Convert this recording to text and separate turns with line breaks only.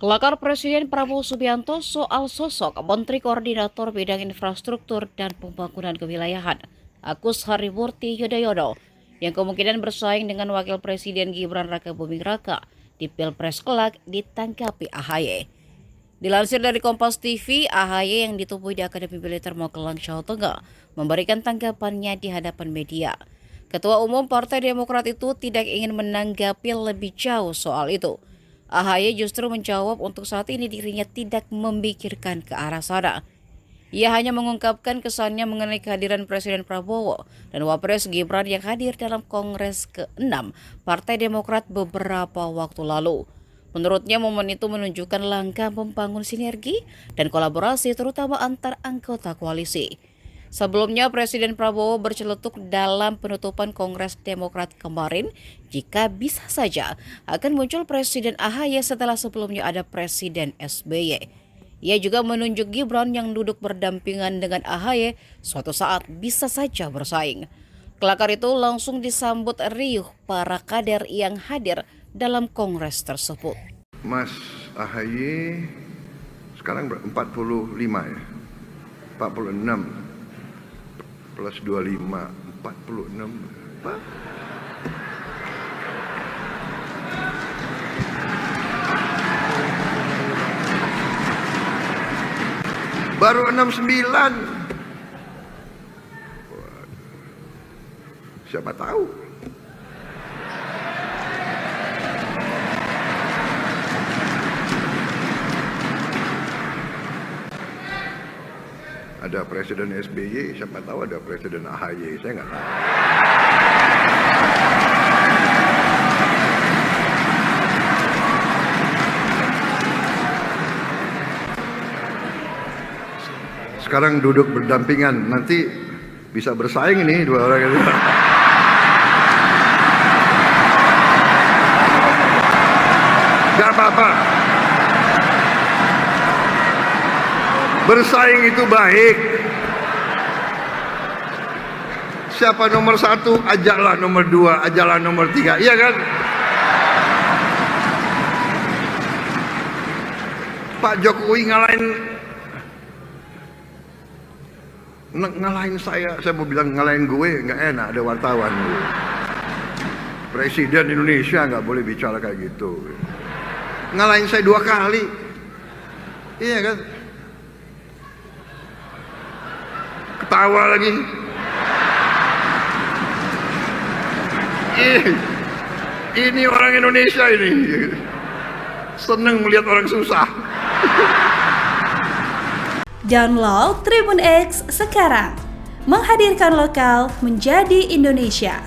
Kelakar Presiden Prabowo Subianto soal sosok Menteri Koordinator Bidang Infrastruktur dan Pembangunan Kewilayahan, Agus Harimurti Yudhoyono, yang kemungkinan bersaing dengan Wakil Presiden Gibran Raka Buming Raka di Pilpres kelak ditanggapi AHY. Dilansir dari Kompas TV, AHY yang ditemui di Akademi Militer Magelang, Jawa Tengah, memberikan tanggapannya di hadapan media. Ketua Umum Partai Demokrat itu tidak ingin menanggapi lebih jauh soal itu. AHY justru menjawab untuk saat ini dirinya tidak memikirkan ke arah sana. Ia hanya mengungkapkan kesannya mengenai kehadiran Presiden Prabowo dan Wapres Gibran yang hadir dalam Kongres ke-6 Partai Demokrat beberapa waktu lalu. Menurutnya momen itu menunjukkan langkah membangun sinergi dan kolaborasi terutama antar anggota koalisi. Sebelumnya Presiden Prabowo berceletuk dalam penutupan Kongres Demokrat kemarin jika bisa saja akan muncul Presiden AHY setelah sebelumnya ada Presiden SBY. Ia juga menunjuk Gibran yang duduk berdampingan dengan AHY suatu saat bisa saja bersaing. Kelakar itu langsung disambut riuh para kader yang hadir dalam kongres tersebut.
Mas AHY sekarang 45 ya, 46 plus 25, 46 apa? Baru 69. Siapa tahu? Ada Presiden SBY, siapa tahu ada Presiden AHY, saya nggak tahu. Sekarang duduk berdampingan, nanti bisa bersaing ini dua orang itu. Gak apa-apa. Bersaing itu baik. Siapa nomor 1, ajaklah nomor 2, ajaklah nomor 3, iya kan? Pak Jokowi ngalahin saya mau bilang ngalahin gue, nggak enak, ada wartawan. Presiden Indonesia nggak boleh bicara kayak gitu. Ngalahin saya 2 kali, iya kan? Ketawa lagi. Ini orang Indonesia ini seneng melihat orang susah.
Download Tribun X sekarang, menghadirkan lokal menjadi Indonesia.